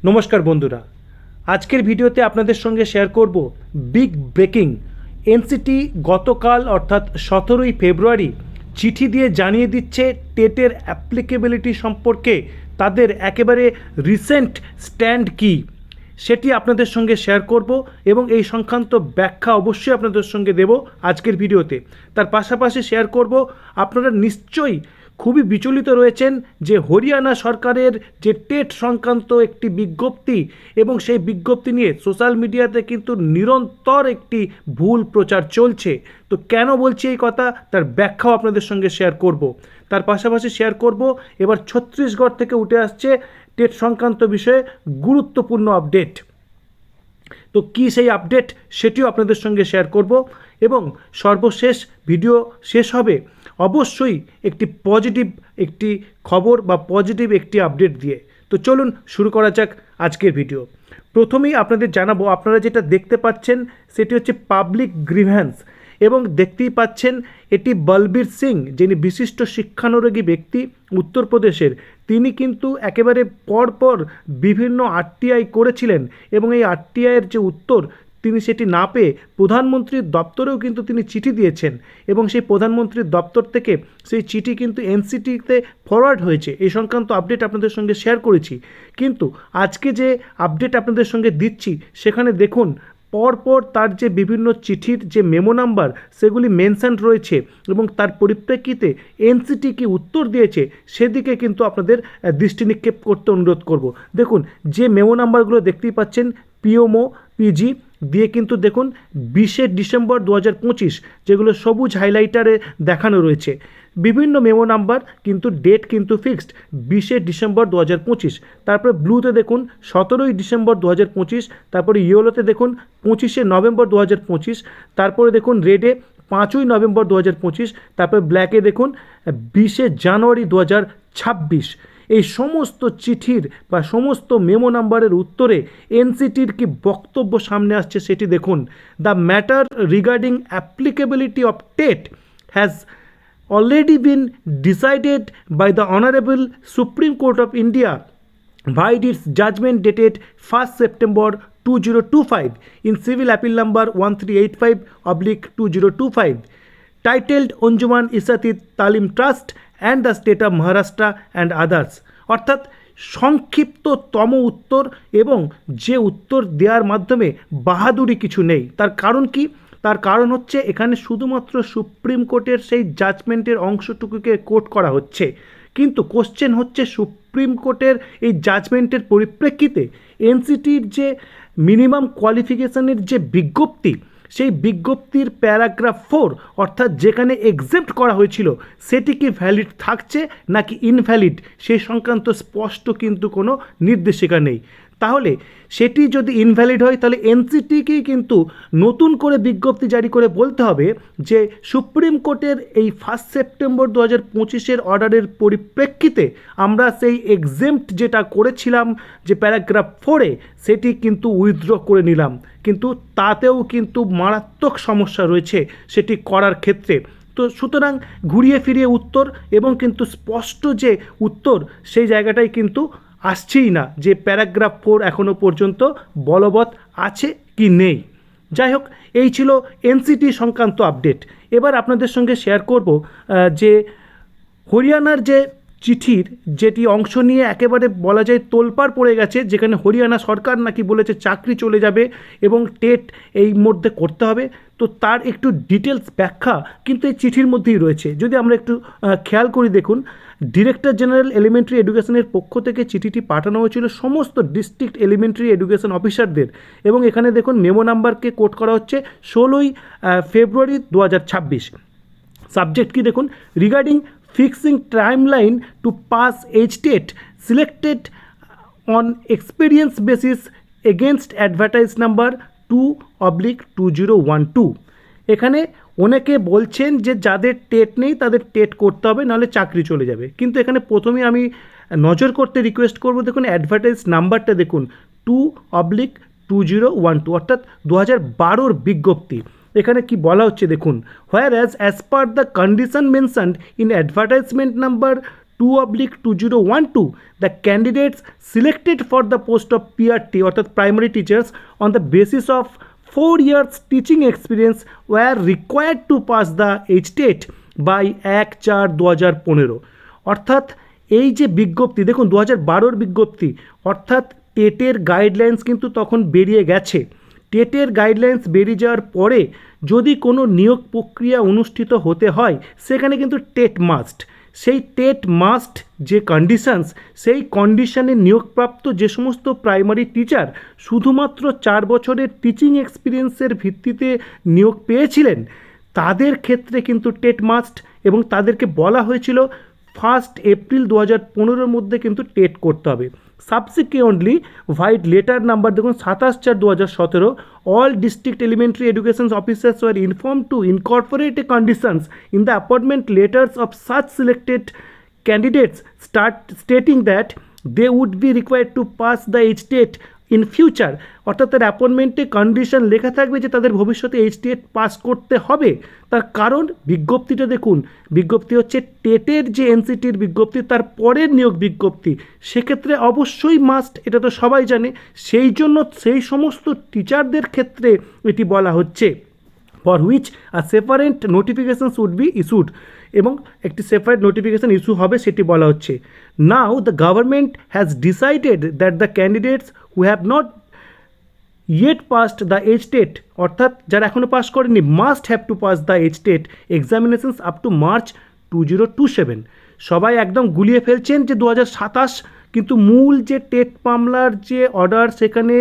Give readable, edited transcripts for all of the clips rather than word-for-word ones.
নমস্কার বন্ধুরা, আজকের ভিডিওতে আপনাদের সঙ্গে শেয়ার করব বিগ ব্রেকিং। এনসিটি গতকাল অর্থাৎ 17ই ফেব্রুয়ারি চিঠি দিয়ে জানিয়ে দিচ্ছে টেটের অ্যাপ্লিকেবিলিটি সম্পর্কে তাদের একেবারে রিসেন্ট স্ট্যান্ড কী সেটি আপনাদের সঙ্গে শেয়ার করব এবং এই সংক্রান্ত ব্যাখ্যা অবশ্যই আপনাদের সঙ্গে দেব আজকের ভিডিওতে। তার পাশাপাশি শেয়ার করব আপনারা নিশ্চয়ই খুবই বিচলিত রয়েছেন যে হরিয়ানা সরকারের যে টেট সংক্রান্ত একটি বিজ্ঞপ্তি এবং সেই বিজ্ঞপ্তি নিয়ে সোশ্যাল মিডিয়াতে কিন্তু নিরন্তর একটি ভুল প্রচার চলছে। তো কেন বলছি এই কথা তার ব্যাখ্যাও আপনাদের সঙ্গে শেয়ার করব। তার পাশাপাশি শেয়ার করব এবার ছত্তিশগড় থেকে উঠে আসছে টেট সংক্রান্ত বিষয়ে গুরুত্বপূর্ণ আপডেট। তো কী সেই আপডেট সেটিও আপনাদের সঙ্গে শেয়ার করব এবং সর্বশেষ ভিডিও শেষ হবে অবশ্যই একটি পজিটিভ একটি খবর বা পজিটিভ একটি আপডেট দিয়ে। তো চলুন শুরু করা যাক আজকের ভিডিও। প্রথমেই আপনাদের জানাবো, আপনারা যেটা দেখতে পাচ্ছেন সেটি হচ্ছে পাবলিক গ্রিভ্যান্স এবং দেখতেই পাচ্ছেন এটি বলবীর সিং, যিনি বিশিষ্ট শিক্ষানুরাগী ব্যক্তি উত্তরপ্রদেশের, তিনি কিন্তু একেবারে পরপর বিভিন্ন আরটিআই করেছিলেন এবং এই আরটিআইয়ের যে উত্তর তিনি সেটি না পেয়ে প্রধানমন্ত্রীর দপ্তরেও কিন্তু তিনি চিঠি দিয়েছেন এবং সেই প্রধানমন্ত্রীর দপ্তর থেকে সেই চিঠি কিন্তু এনসিটিতে ফরওয়ার্ড হয়েছে। এই সংক্রান্ত আপডেট আপনাদের সঙ্গে শেয়ার করেছি, কিন্তু আজকে যে আপডেট আপনাদের সঙ্গে দিচ্ছি সেখানে দেখুন পরপর তার যে বিভিন্ন চিঠির যে মেমো নাম্বার সেগুলি মেনশন রয়েছে এবং তার পরিপ্রেক্ষিতে এনসিটি কি উত্তর দিয়েছে সেদিকে কিন্তু আপনাদের দৃষ্টি নিক্ষেপ করতে অনুরোধ করব। দেখুন যে মেমো নাম্বারগুলো দেখতেই পাচ্ছেন পিওমো পিজি দিয়ে কিন্তু দেখুন 20শে ডিসেম্বর 2025, যেগুলো সবুজ হাইলাইটারে দেখানো রয়েছে। বিভিন্ন মেমো নাম্বার কিন্তু ডেট কিন্তু ফিক্সড 20শে ডিসেম্বর 2025। তারপরে ব্লুতে দেখুন 17ই ডিসেম্বর 2025, তারপরে ইয়েলোতে দেখুন 25শে নভেম্বর 2025, তারপরে দেখুন রেডে 5ই নভেম্বর 2025, তারপরে ব্ল্যাকে দেখুন 20শে জানুয়ারি 2026। এই সমস্ত চিঠির বা সমস্ত মেমো নাম্বারের উত্তরে এনসিটির কি বক্তব্য সামনে আসছে সেটি দেখুন। The matter regarding applicability of TET has already been decided by the Honorable Supreme Court of India by its judgment dated 1st September 2025 in Civil Appeal number 1385/2025 titled Anjuman Isatid Talim Trust and the State of Maharashtra and others। অর্থাৎ সংক্ষিপ্ততম উত্তর এবং যে উত্তর দেওয়ার মাধ্যমে বাহাদুরি কিছু নেই। তার কারণ কি? তার কারণ হচ্ছে এখানে শুধুমাত্র সুপ্রিম কোর্টের সেই জাজমেন্টের অংশটুকুকে কোট করা হচ্ছে, কিন্তু কোশ্চেন হচ্ছে সুপ্রিম কোর্টের এই জাজমেন্টের পরিপ্রেক্ষিতে এনসিটির যে মিনিমাম কোয়ালিফিকেশনের যে বিজ্ঞপ্তি, সেই বিজ্ঞপ্তির প্যারাগ্রাফ 4 অর্থাৎ যেখানে এক্সেপ্ট করা হয়েছিল সেটি কি ভ্যালিড থাকছে নাকি ইনভ্যালিড সেই সংক্রান্ত স্পষ্ট কিন্তু কোনো নির্দেশিকা নেই। তাহলে সেটি যদি ইনভ্যালিড হয় তাহলে এনসিটিকেই কিন্তু নতুন করে বিজ্ঞপ্তি জারি করে বলতে হবে যে সুপ্রিম কোর্টের এই 1 সেপ্টেম্বর 2025 অর্ডারের পরিপ্রেক্ষিতে আমরা সেই এক্সেম্পট যেটা করেছিলাম যে প্যারাগ্রাফ 4-এ সেটি কিন্তু উইথড্র করে নিলাম, কিন্তু তাতেও কিন্তু মারাত্মক সমস্যা রয়েছে সেটি করার ক্ষেত্রে। তো সুতরাং ঘুরিয়ে ফিরিয়ে উত্তর এবং কিন্তু স্পষ্ট যে উত্তর সেই জায়গাটাই কিন্তু আসছেই না যে প্যারাগ্রাফ 4 এখনও পর্যন্ত বলবৎ আছে কি নেই। যাই হোক, এই ছিল এনসিটি সংক্রান্ত আপডেট। এবার আপনাদের সঙ্গে শেয়ার করব যে হরিয়ানার যে চিঠির যেটি অংশ নিয়ে একেবারে বলা যায় তোলপাড় পড়ে গেছে, যেখানে হরিয়ানা সরকার নাকি বলেছে চাকরি চলে যাবে এবং টেট এই মধ্যে করতে হবে। তো তার একটু ডিটেলস ব্যাখ্যা কিন্তু এই চিঠির মধ্যেই রয়েছে। যদি আমরা একটু খেয়াল করি, দেখুন ডিরেক্টর জেনারেল এলিমেন্টারি এডুকেশনের পক্ষ থেকে চিঠিটি পাঠানো হয়েছিল সমস্ত ডিস্ট্রিক্ট এলিমেন্টারি এডুকেশন অফিসারদের এবং এখানে দেখুন মেমো নাম্বারকে কোট করা হচ্ছে 16ই ফেব্রুয়ারি 2026। সাবজেক্ট কি দেখুন, regarding fixing timeline to pass HTET selected on experience basis against advertise number 2/2012। এখানে অনেকে বলছেন যে যাদের টেট নেই তাদের টেট করতে হবে, নাহলে চাকরি চলে যাবে। কিন্তু এখানে প্রথমেই আমি নজর করতে রিকোয়েস্ট করব, দেখুন অ্যাডভার্টাইজ নাম্বারটা দেখুন 2/2012 অর্থাৎ 2012 বিজ্ঞপ্তি। এখানে কি বলা হচ্ছে দেখুন, whereas as per the condition mentioned in advertisement number 2/2012, the candidates selected for the post of PRT অর্থাৎ primary teachers on the basis of 4 years teaching experience were required to pass the HTET by 1/4/2015। অর্থাৎ এই যে বিজ্ঞপ্তি দেখুন 2012 বিজ্ঞপ্তি, অর্থাৎ টেটের guidelines কিন্তু তখন বেরিয়ে গেছে। টেটের গাইডলাইন্স বেরিয়ে যাওয়ার পরে যদি কোনো নিয়োগ প্রক্রিয়া অনুষ্ঠিত হতে হয় সেখানে কিন্তু টেট মাস্ট। সেই টেট মাস্ট যে কন্ডিশনস, সেই কন্ডিশনে নিয়োগপ্রাপ্ত যে সমস্ত প্রাইমারি টিচার শুধুমাত্র 4 বছরের টিচিং এক্সপিরিয়েন্সের ভিত্তিতে নিয়োগ পেয়েছিলেন তাদের ক্ষেত্রে কিন্তু টেট মাস্ট, এবং তাদেরকে বলা হয়েছিল 1 এপ্রিল 2015 মধ্যে কিন্তু টেট করতে হবে। সাবসিকুয়েন্টলি হোয়াইট লেটার নাম্বার দেখুন 27/4/2017, all district elementary education officers were informed to incorporate a conditions in the appointment letters of such selected candidates stating that they would be required to pass the HTET in future. অর্থাৎ তার অ্যাপয়েন্টমেন্টে condition লেখা থাকবে যে তাদের ভবিষ্যতে HTET pass করতে হবে। তার কারণ বিজ্ঞপ্তিটা দেখুন, বিজ্ঞপ্তি হচ্ছে টেটের যে এনসিটির বিজ্ঞপ্তি তার পরের নিয়োগ বিজ্ঞপ্তি, সেক্ষেত্রে অবশ্যই মাস্ট, এটা তো সবাই জানে। সেই জন্য সেই সমস্ত টিচারদের ক্ষেত্রে এটি বলা হচ্ছে for which a separate notifications would be issued, এবং একটি সেপারেট নোটিফিকেশন ইস্যু হবে সেটি বলা হচ্ছে। Now the government has decided that the candidates who have not yet passed the HTET, অর্থাৎ যারা এখনও পাস করেনি, must have to pass the HTET examinations up to March 2027। সবাই একদম গুলিয়ে ফেলছেন যে 2027, কিন্তু মূল যে টেট মামলার যে অর্ডার সেখানে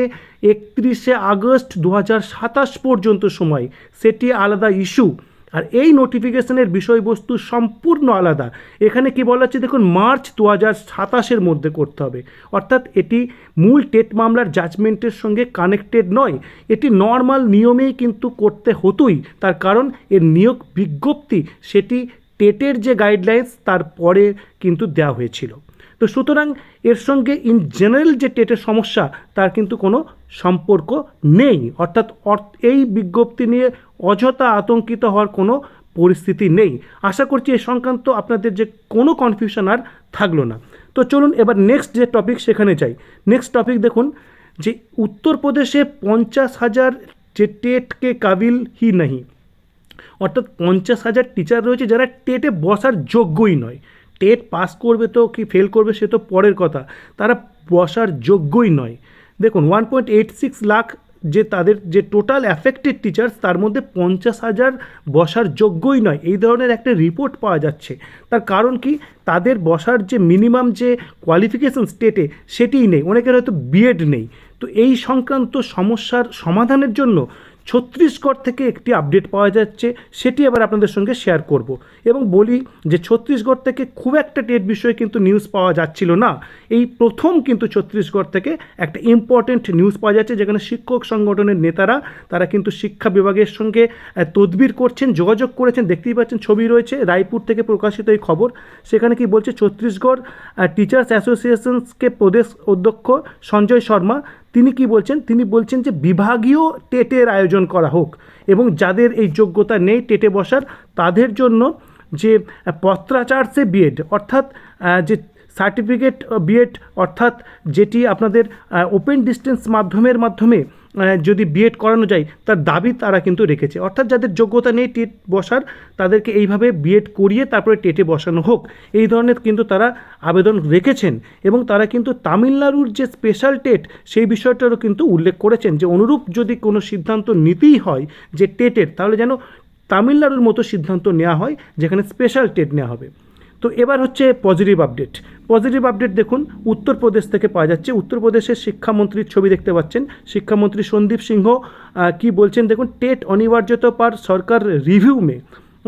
31শে আগস্ট 2027 পর্যন্ত সময়, সেটি আলাদা ইস্যু। আর এই নোটিফিকেশনের বিষয়বস্তু সম্পূর্ণ আলাদা। এখানে কি বলা হচ্ছে দেখুন, মার্চ 2027 মধ্যে করতে হবে, অর্থাৎ এটি মূল টেট মামলার জাজমেন্টের সঙ্গে কানেক্টেড নয়, এটি নর্মাল নিয়মেই কিন্তু করতে হতোই। তার কারণ এর নিয়োগ বিজ্ঞপ্তি সেটি টেটের যে গাইডলাইন্স তারপরে কিন্তু দেওয়া হয়েছিল। তো সুতরাং এর সঙ্গে ইন জেনারেল যে টেটের সমস্যা তার কিন্তু কোনো সম্পর্ক নেই, অর্থাৎ এই বিজ্ঞপ্তি নিয়ে অযথা আতঙ্কিত হওয়ার কোনো পরিস্থিতি নেই। আশা করছি এ সংক্রান্ত আপনাদের যে কোনো কনফিউশন আর থাকলো না। তো চলুন এবার নেক্সট যে টপিক সেখানে যাই। নেক্সট টপিক দেখুন যে উত্তরপ্রদেশে 50,000 যে টেটকে কাবিল হি নাহি, অর্থাৎ 50,000 টিচার রয়েছে যারা টেটে বসার যোগ্যই নয়। টেট পাস করবে তো কি ফেল করবে সে তো পরের কথা, তারা বসার যোগ্যই নয়। দেখুন 1.86 লাখ যে তাদের যে টোটাল অ্যাফেক্টেড টিচার্স তার মধ্যে 50,000 বসার যোগ্যই নয়, এই ধরনের একটা রিপোর্ট পাওয়া যাচ্ছে। তার কারণ কি, তাদের বসার যে মিনিমাম যে কোয়ালিফিকেশন স্টেটে সেটিই নেই, অনেকের হয়তো বিএড নেই। তো এই সংক্রান্ত সমস্যার সমাধানের জন্য ছত্তিশগড় থেকে একটি আপডেট পাওয়া যাচ্ছে, সেটি আবার আপনাদের সঙ্গে শেয়ার করব। এবং বলি যে ছত্তিশগড় থেকে খুব একটা টেট বিষয়ে কিন্তু নিউজ পাওয়া যাচ্ছিল না, এই প্রথম কিন্তু ছত্তিশগড় থেকে একটা ইম্পর্টেন্ট নিউজ পাওয়া যাচ্ছে, যেখানে শিক্ষক সংগঠনের নেতারা তারা কিন্তু শিক্ষা বিভাগের সঙ্গে তদবির করছেন, যোগাযোগ করেছেন। দেখতেই পাচ্ছেন ছবি রয়েছে, রায়পুর থেকে প্রকাশিত এই খবর। সেখানে কি বলছে, ছত্তিশগড় টিচার্স অ্যাসোসিয়েশনসকে প্রদেশ অধ্যক্ষ সঞ্জয় শর্মা তিনি কি বলছেন, তিনি বলছেন যে বিভাগীয় টেটের আয়োজন করা হোক, এবং যাদের এই যোগ্যতা নেই টেটে বসার তাদের জন্য যে পত্রাচার্যে বিএড, অর্থাৎ যে সার্টিফিকেট বিএড, অর্থাৎ যেটি আপনাদের ওপেন ডিস্টেন্স মাধ্যমে যদি বিএড করানো যায় তার দাবি তারা কিন্তু রেখেছে। অর্থাৎ যাদের যোগ্যতা নেই টেট বসার তাদেরকে এইভাবে বিএড করিয়ে তারপরে টেটে বসানো হোক, এই ধরনের কিন্তু তারা আবেদন রেখেছেন। এবং তারা কিন্তু তামিলনাড়ুর যে স্পেশাল টেট সেই বিষয়টারও কিন্তু উল্লেখ করেছেন যে অনুরূপ যদি কোনো সিদ্ধান্ত নিতেই হয় যে টেটের, তাহলে যেন তামিলনাড়ুর মতো সিদ্ধান্ত নেওয়া হয় যেখানে স্পেশাল টেট নেওয়া হবে। তো এবার হচ্ছে পজিটিভ আপডেট। পজিটিভ আপডেট দেখুন উত্তরপ্রদেশ থেকে পাওয়া যাচ্ছে। উত্তরপ্রদেশের শিক্ষামন্ত্রীর ছবি দেখতে পাচ্ছেন, শিক্ষামন্ত্রী সন্দীপ সিংহ কি বলছেন দেখুন, টেট অনিবার্যতা পার সরকার রিভিউ মে,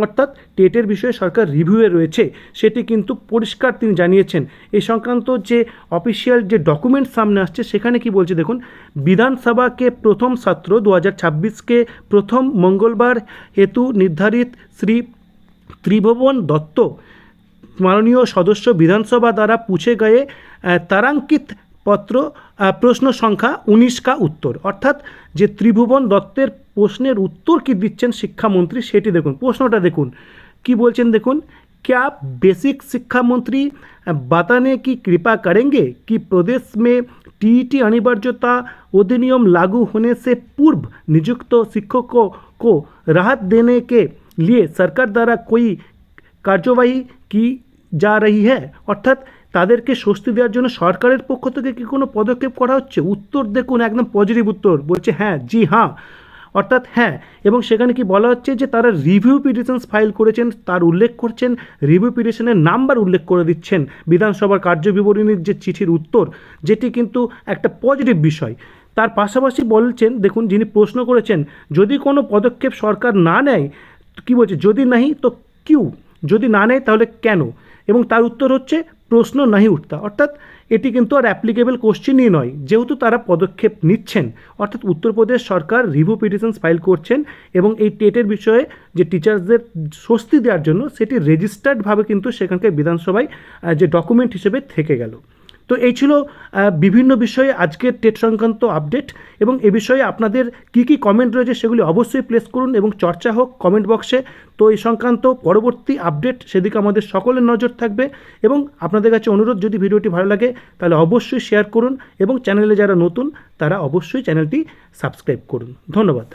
অর্থাৎ টেটের বিষয়ে সরকার রিভিউয়ে রয়েছে সেটি কিন্তু পরিষ্কার তিনি জানিয়েছেন। এই সংক্রান্ত যে অফিসিয়াল যে ডকুমেন্ট সামনে আসছে সেখানে কি বলছে দেখুন, বিধানসভাকে প্রথম সত্র 2026 के প্রথম মঙ্গলবার হেতু নির্ধারিত শ্রী ত্রিভুবন দত্ত माननीय सदस्य विधानसभा द्वारा पूछे गए तारांकित पत्र प्रश्न संख्या 19 का उत्तर, अर्थात जे त्रिभुवन दत्तेर प्रश्नेर उत्तर कि दिच्छेन शिक्षामंत्री सेटी देखुन। प्रश्नटा देखुन कि बोलছেন দেখুন, क्या बेसिक शिक्षा मंत्री बताने की कृपा करेंगे कि प्रदेश में टीईटी अनिवार्यता अधिनियम लागू होने से पूर्व नियुक्त शिक्षकों को राहत देने के लिए सरकार द्वारा कोई কার্যবাহী কি যা রही है অর্থাৎ তাদেরকে স্বস্তি দেওয়ার জন্য সরকারের পক্ষ থেকে কি কোনো পদক্ষেপ করা হচ্ছে? উত্তর দেখুন, একদম পজিটিভ উত্তর, বলছে হ্যাঁ, জি হ্যাঁ, অর্থাৎ হ্যাঁ। এবং সেখানে কি বলা হচ্ছে যে তারা রিভিউ পিটিশনস ফাইল করেছেন, তার উল্লেখ করছেন, রিভিউ পিটিশনের নাম্বার উল্লেখ করে দিচ্ছেন বিধানসভার কার্যবিবরণীর যে চিঠির উত্তর, যেটি কিন্তু একটা পজিটিভ বিষয়। তার পাশাপাশি বলছেন, দেখুন, যিনি প্রশ্ন করেছেন যদি কোনো পদক্ষেপ সরকার না নেয়, কী বলছে, যদি নাহি তো কিউ, যদি না নেয় তাহলে কেন, এবং তার উত্তর হচ্ছে প্রশ্ন নাহি উঠতা, অর্থাৎ এটি কিন্তু আর অ্যাপ্লিকেবল কোশ্চেনই নয়, যেহেতু তারা পদক্ষেপ নিচ্ছেন, অর্থাৎ উত্তরপ্রদেশ সরকার রিভিউ পিটিশনস ফাইল করছেন এবং এই টেটের বিষয়ে যে টিচার্সদের স্বস্তি দেওয়ার জন্য সেটি রেজিস্টার্ডভাবে কিন্তু সেখানকার বিধানসভায় যে ডকুমেন্ট হিসেবে থেকে গেল। তো এই ছিল বিভিন্ন বিষয়ে আজকের টেট সংক্রান্ত আপডেট, এবং এ বিষয়ে আপনাদের কি কি কমেন্ট রয়েছে সেগুলি অবশ্যই প্লেস করুন এবং চর্চা হোক কমেন্ট বক্সে। তো এই সংক্রান্ত পরবর্তী আপডেট সেদিকে আমাদের সকলের নজর থাকবে, এবং আপনাদের কাছে অনুরোধ, যদি ভিডিওটি ভালো লাগে তাহলে অবশ্যই শেয়ার করুন, এবং চ্যানেলে যারা নতুন তারা অবশ্যই চ্যানেলটি সাবস্ক্রাইব করুন। ধন্যবাদ।